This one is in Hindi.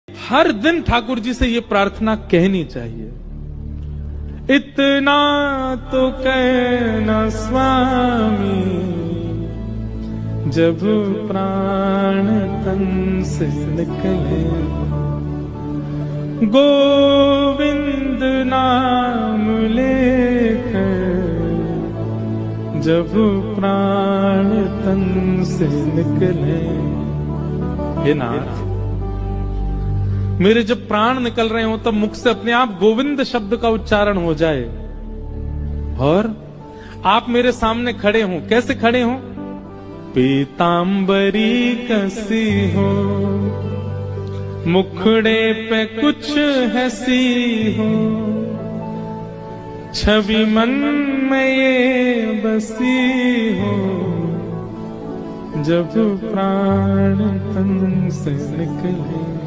हर दिन ठाकुर जी से ये प्रार्थना कहनी चाहिए, इतना तो कहना स्वामी जब प्राण तन से निकले, गोविंद नाम लेकर जब प्राण तन से निकले। हे नाथ, मेरे जब प्राण निकल रहे हो तब मुख से अपने आप गोविंद शब्द का उच्चारण हो जाए, और आप मेरे सामने खड़े हो। कैसे खड़े हो? पीतांबरी कसी हो, मुखड़े पे कुछ हंसी हो, छवि मन में ये बसी हो, जब प्राण तन से निकले।